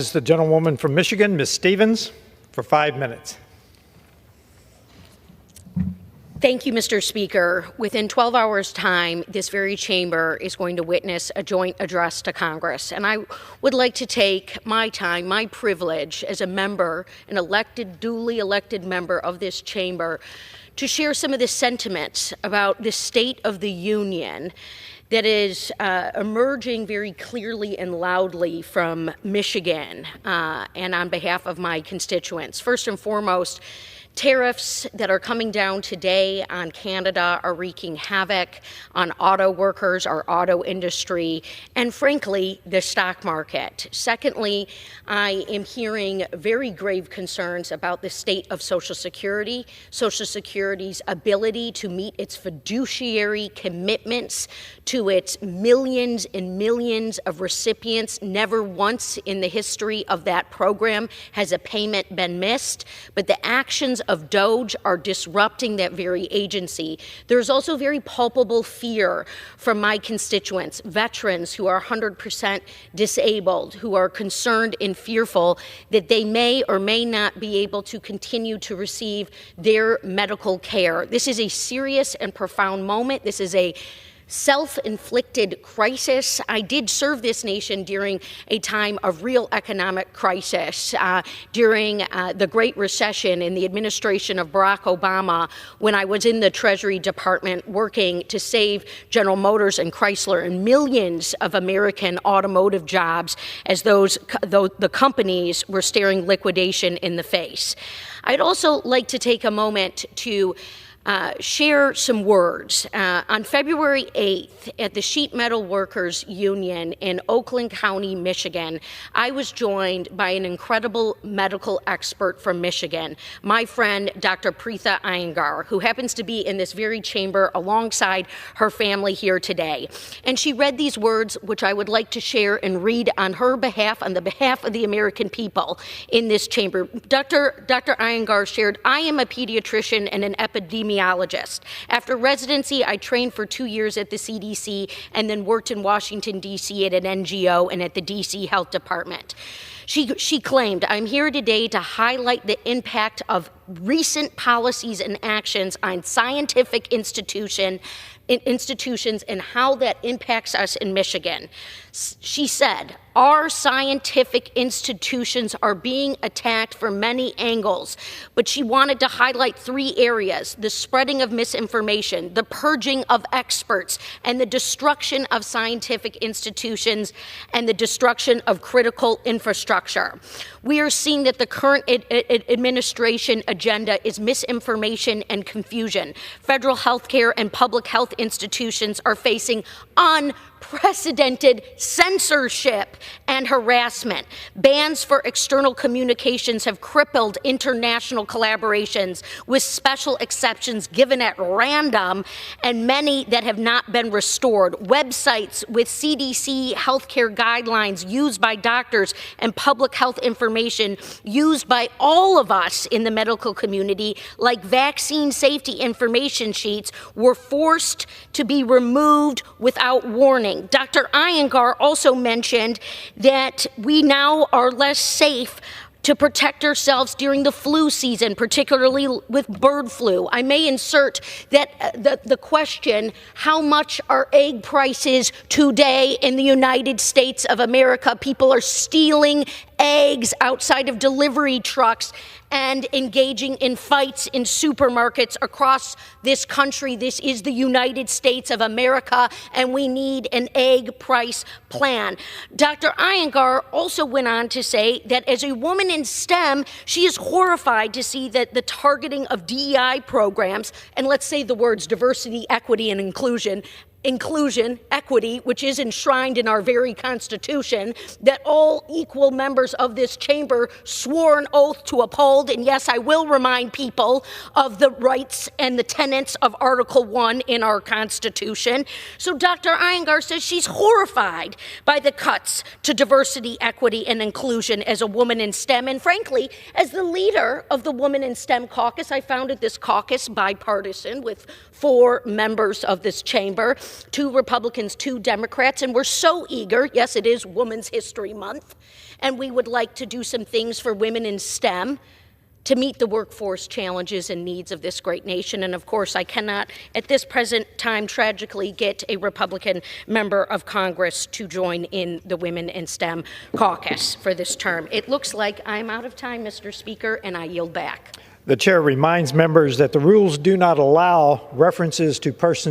This is the gentlewoman from Michigan, Ms. Stevens, for 5 minutes. Thank you, Mr. Speaker. Within 12 hours' time, this very chamber is going to witness a joint address to Congress. And I would like to take my time, my privilege as a member, an elected, duly elected member of this chamber, to share some of the sentiments about the state of the union that is emerging very clearly and loudly from Michigan and on behalf of my constituents. First and foremost, tariffs that are coming down today on Canada are wreaking havoc on auto workers, our auto industry, and frankly, the stock market. Secondly, I am hearing very grave concerns about the state of Social Security, Social Security's ability to meet its fiduciary commitments to its millions and millions of recipients. Never once in the history of that program has a payment been missed, but the actions of DOGE are disrupting that very agency. There's also very palpable fear from my constituents, veterans who are 100% disabled, who are concerned and fearful that they may or may not be able to continue to receive their medical care. This is a serious and profound moment. This is a self-inflicted crisis. I did serve this nation during a time of real economic crisis, during the Great Recession in the administration of Barack Obama, when I was in the Treasury Department working to save General Motors and Chrysler and millions of American automotive jobs as the companies were staring liquidation in the face. I'd also like to take a moment to share some words. On February 8th, at the Sheet Metal Workers Union in Oakland County, Michigan, I was joined by an incredible medical expert from Michigan, my friend, Dr. Preetha Iyengar, who happens to be in this very chamber alongside her family here today. And she read these words, which I would like to share and read on her behalf, on the behalf of the American people in this chamber. Dr. Iyengar shared, "I am a pediatrician and an epidemiologist. After residency, I trained for 2 years at the CDC and then worked in Washington, D.C. at an NGO and at the D.C. Health Department." She claimed, "I'm here today to highlight the impact of recent policies and actions on scientific institutions and how that impacts us in Michigan." She said, "Our scientific institutions are being attacked from many angles," but she wanted to highlight 3 areas: the spreading of misinformation, the purging of experts, and the destruction of scientific institutions and the destruction of critical infrastructure. We are seeing that the current administration agenda is misinformation and confusion. Federal healthcare and public health institutions are facing unprecedented censorship and harassment. Bans for external communications have crippled international collaborations, with special exceptions given at random and many that have not been restored. Websites with CDC healthcare guidelines used by doctors and public health information used by all of us in the medical community, like vaccine safety information sheets, were forced to be removed without warning. Dr. Iyengar also mentioned that we now are less safe to protect ourselves during the flu season, particularly with bird flu. I may insert that the question, how much are egg prices today in the United States of America? People are stealing eggs outside of delivery trucks and engaging in fights in supermarkets across this country. This is the United States of America, and we need an egg price plan. Dr. Iyengar also went on to say that as a woman in STEM, she is horrified to see that the targeting of DEI programs, and let's say the words diversity, equity, and inclusion, equity, which is enshrined in our very Constitution, that all equal members of this chamber swore an oath to uphold. And yes, I will remind people of the rights and the tenets of Article 1 in our Constitution. So Dr. Iyengar says she's horrified by the cuts to diversity, equity, and inclusion as a woman in STEM. And frankly, as the leader of the Women in STEM caucus, I founded this caucus bipartisan with 4 members of this chamber. 2 Republicans, 2 Democrats, and we're so eager. Yes, it is Women's History Month, and we would like to do some things for women in STEM to meet the workforce challenges and needs of this great nation. And of course, I cannot, at this present time, tragically get a Republican member of Congress to join in the Women in STEM caucus for this term. It looks like I'm out of time, Mr. Speaker, and I yield back. The chair reminds members that the rules do not allow references to persons